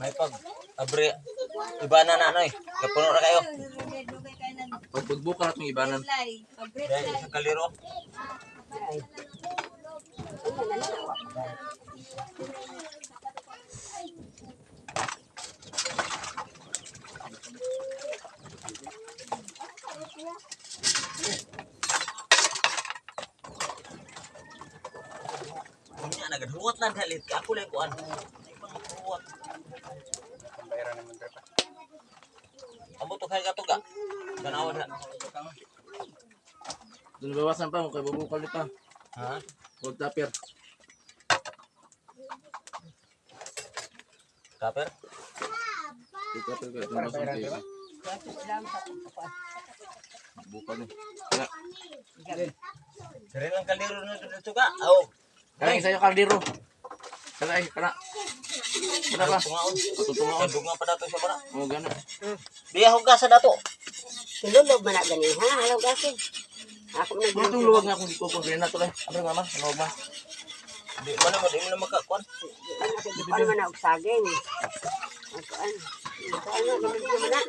May pag abre ibanan na ano eh. Kapuno ra kayo. Pagbuka natin ibanan. Dahil sa kaliro. Nya nagaduwat lang halit ako lay kuan. Panghuwat. Bayaran naman dre pa. Amo to kay katuga. Tanaw na. Doon bawasan pa kay bubukal ni pa. Ha? Huwag tapir. Kaper? Huwag tapir ka. Doon bawasan kayo. Bukal ni. Dire lang kaliro na dito ka. Aw. Kaya sa'yo kaldero. Kaya kana. Kana ba? Tungaon. Patutungaon. Kadunga pa dato siya para. Oh, gana. Biya hugasan dato. Silulog man na gani ha, halaw kasi. Ako na Kung itong luwag nga kung di ko kung na to lang. Ano mama? Luwag ma. Di mana mo di mo na makakuan. Ano man na og saging. Ako ano. Ano gani mo na.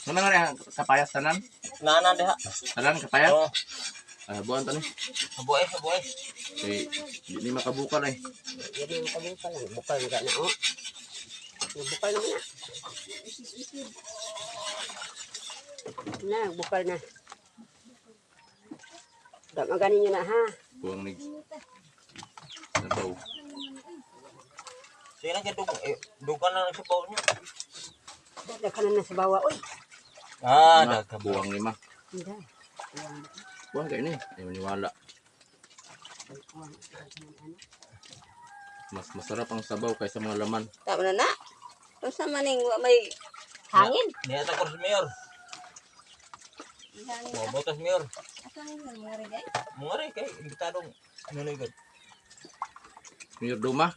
Naman nga rin kapayas tanan. Nana diha. Tanan kapayas. Oh, Buwan to ni. buhay, buhay. Kay di makabukal eh. Jadi yung kabukal lang. Bukal nga na oh. Bukal naman na. Na, bukal na. Dapat maganin nyo na ha. Buwang nig. Sabaw. Sino kay dugan na sa bawo niya. Dada ka na sa bawa. Uy. Ah, Ma, dagka buwang lima. Hindi. Buwang kayo ni. Ay maniwala. Mas masarap ang sabaw kaysa mga laman. Tama na na. Kung sa maning may hangin. Niya ta kurs mayor. Mo botas mayor. Asan yung mga rigay? Mga rin kay imbitadong nunoy gud. Mayor Duma.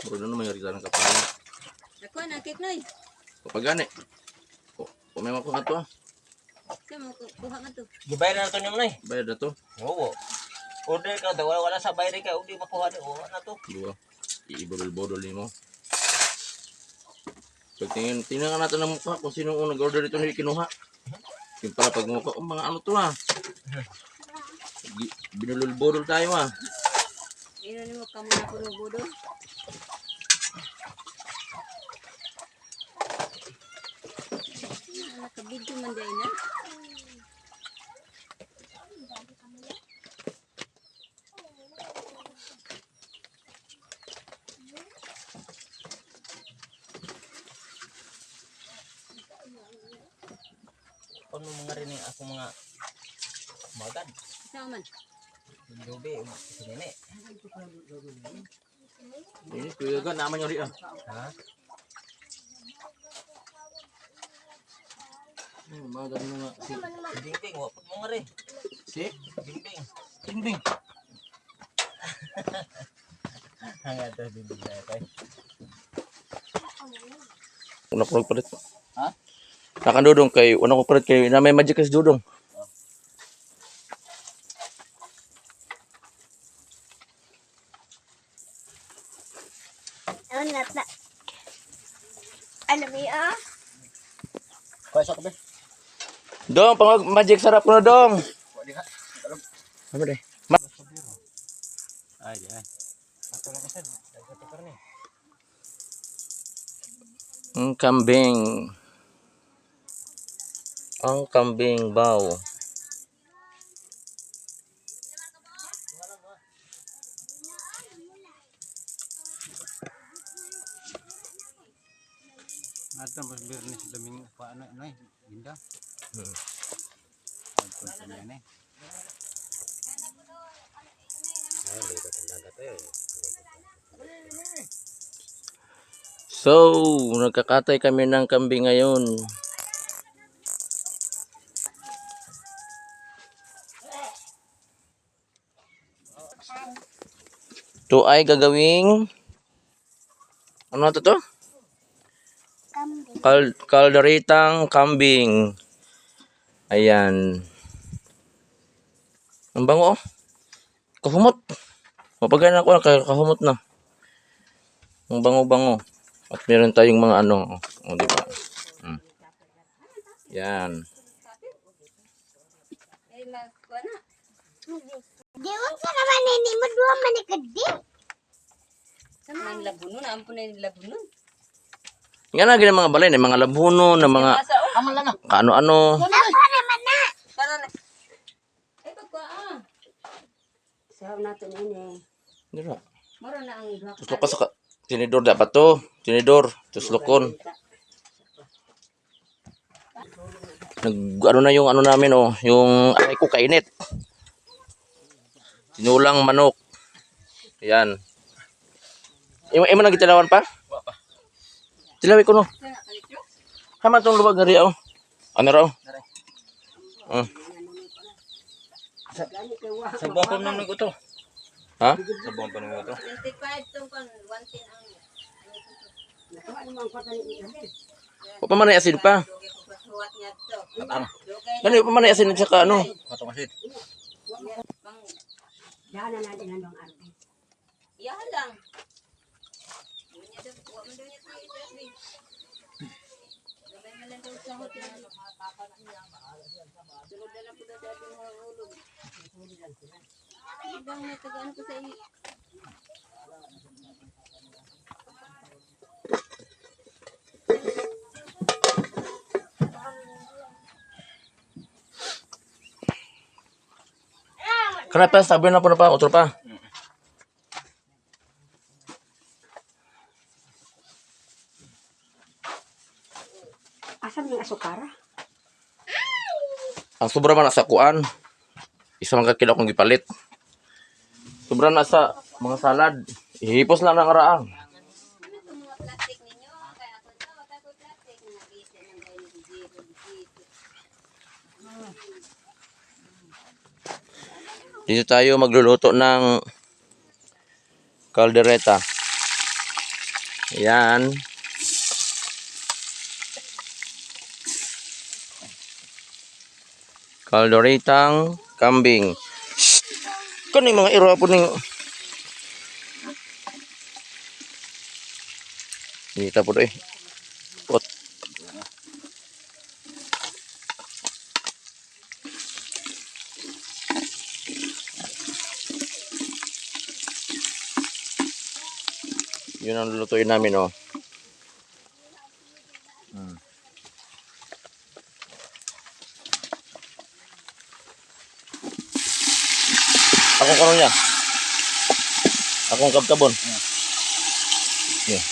Bro na naman yung ng kapala. Ako na, kit noy. Kapag gani. Kung may makuha to ah. Kaya mo kuha nga to. Gibay na to niyo nay. Bayad na to. Oo. Order ka daw wala sa bayre ka udi makuha ni o na to. Dua. Iibodol-bodol ni mo. Pag tingnan natin ang mukha kung sino ang nag-order ito na kinuha. Yung para pag mukha, mga ano to ah. Binulol-bodol tayo ah. Ino ni mo kamo na puro budol. Nakabidyo man dahil na. Ano mga rin ako mga magad. Isa man. Dobe sinene. Ini kuya gan naman yung ri ah. Ha? Mga ganun nga. Dingding wa pud mga rin. Si? Dingding. Ding-ding. Hanga to dingding na kay. Una ko palit. Ha? Nakandudong kay una ko palit kay na may magic kasi dudong. Ano na ta? Ano mi ah? Kuha sa kabe. Dong, pang magic sarap ko na dong. Wa diha. Ano deh? Ay, ay. Ato lang isa. Dagat to karne. Ang kambing. Ang kambing baw. Ato mas birnis daming paano nay ginda. Pagpunta na yan eh. So, nagkakatay kami ng kambing ngayon. Ito ay gagawing ano na to? Kalderitang kambing. Ayan. Ang bango oh. Kahumot. Mapagana ako na kahumot na. Ang bango-bango. At meron tayong mga ano. Oh, di ba? Yan. Ay, magkuha na. Diwan ka naman ini mo dua man ikadi. Sama ang labunon. Ampun na yung labunon. Nga na ganyan mga balay. Mga labuno na mga Masa, oh. Aman lang na. kaano-ano. Ako naman na. Para na. Ay, pagkuha ah. Saw nato ini. Di ba? Mara na ang duha ka. Tuslo ka sa tinidor dapat to. Tinidor. Tuslokon. Ano na yung ano namin oh. Yung aray ko kainit. Tinulang manok. Ayan. Imo na gitilawan pa? Tilawi ko no. Hama tong luwag na riya oh. Ano raw? Sa buwan pa naman ko to. Ha? Sa buwan pa naman ko to. 25 tong kon 110 ang. Nakuha naman ko tani ikadi. O pa man ay asin pa. Dugay ko pasuwat niya to. Ano? Dugay Ano pa man ay asin at saka ano? Katong asin. pang Dana na din ang arti. iya lang. Dunya daw, wa man daw niya tayo sabi. Dugay man lang daw sa hotel. Sunod na lang po daw dati mga ulog. Ibang may tagaan ko sa iyo. Kenapa sabi na po na pa? Otro pa. Asam yung asukara? Ang sobra man na sa kuan. Isa man ka kilo kong gipalit. Sobra na sa mga salad. Ihipos lang ng araang. Ano itong mga plastic ninyo? Kaya ako daw, wala ko plastic. Nabisa ng gaya ni Zero. Dito tayo magluluto ng caldereta. Ayan. Calderetang kambing. Shhh! Kaning mga iro po ning. Dito po eh. Pot. Yun ang lulutuin namin oh. Akong karon niya. Akong kabkabon. Yeah.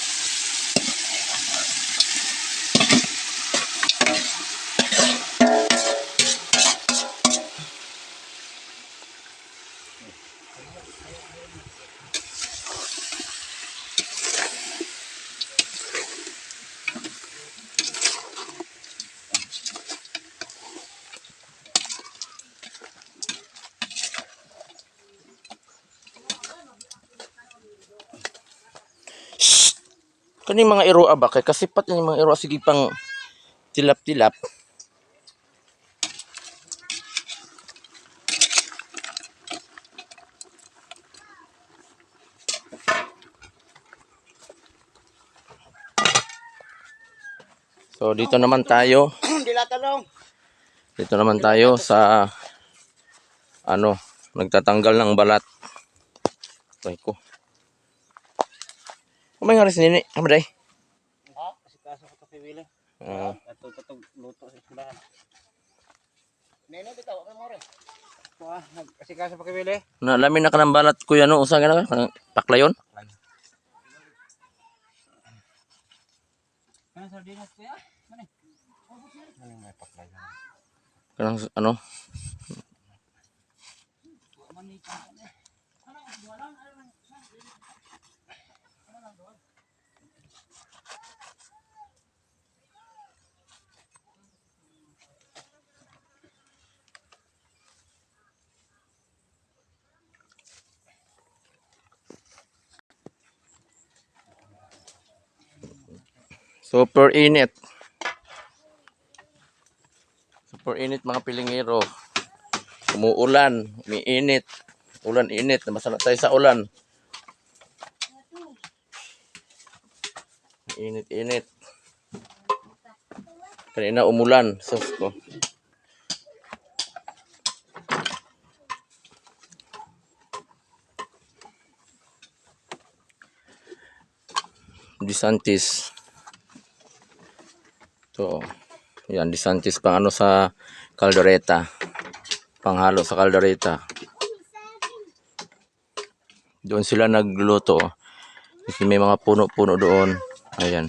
Kani mga iro ba kay kasipat ni mga iro sige pang tilap-tilap. So dito naman tayo. Dito naman tayo sa ano, nagtatanggal ng balat. Ay ko. Kumay nga rin sinini. Amaday. Ha? Kasi kaso ko to Willie. Ah. Ato katong luto sa isdahan. Nene bitaw ka mo rin. Wah, kasi kaso pa kay Willie. Nalamin na ka ng balat kuya no. Usa ka na ka? Paklayon? Ano sardinas kuya? Mani. Ano may paklayan? Kanang ano? Super init. Super init mga pilingero. Umuulan, umiinit. Ulan, init. Nabasa na tayo sa ulan. Init. Kanina umulan. Sus ko. DeSantis. So, yan, DeSantis pang ano sa kaldereta. Panghalo sa kaldereta. Doon sila nagluto. Kasi may mga puno-puno doon. Ayan.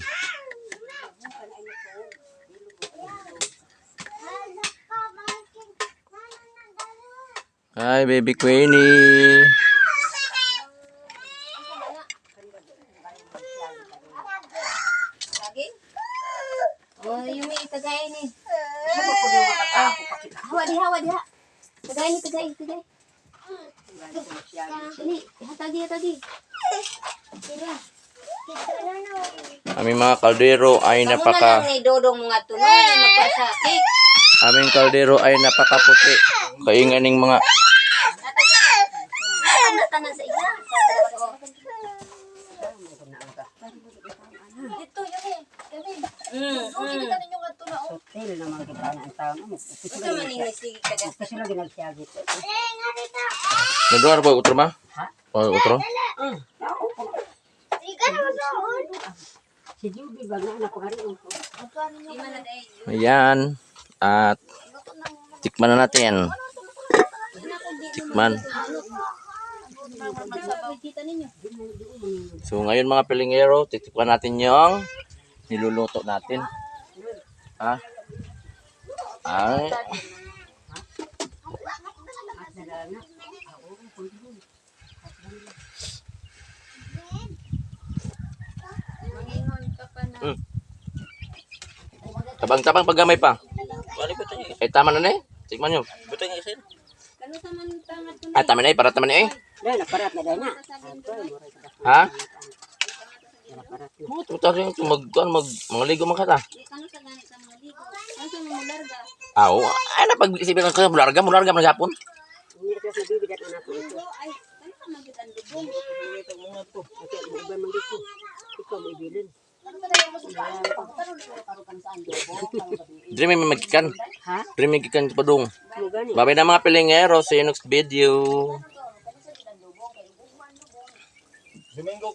Hi, baby Queenie. Lagi? Oh, yung may tagay ni. Hawa diha. Tagay. Ini, hatagi. Tira. Aming mga kaldero ay Kamu na lang ni Dodong mga tuloy, magpasakit. aming kaldero ay napakaputi. Kainganing mga Ano tanan sa iya? Dito, yun Hotel naman kita na ang tao mo. Ito man yung sige ka dyan. Kasi lagi nagsiyagit. Naduar ba utro ma? Oh, utro. Si Judy ba na napakariin ko? Di man na dahil. Ayan. At tikman na natin. Tikman. Kita ninyo. So ngayon mga pilingero, titikman natin yung niluluto natin. Ha? Ay. Mangingon ka pa na. Tabang-tabang paggamay pa. Wala ko tayo. Ay tama na eh. Tikman nyo. Buto nga kasi. Kano sa man tangat ko Ay tama na eh. Para tama na eh. Dahil naparat na dahil na. Ha? Naparat na. Oh, tuta rin ito. Maligo man kata. Di kano sa ganit sa mga ligo. Kano sa mga larga. Oo. Ay napag-isipin ko mularga man hapon. Hindi na kasi nabibigat na natin ito. Ay, kano sa mga gitan dubong. Kasi ang iba man dito. Ikaw may bilin. Kano sa dahil mo sa paan. Kano dito karukan sa ando. Dream may magikan. Ha? Dream may magikan sa padung. Ano gani? Babay na mga pilingero. See you next video. Domingo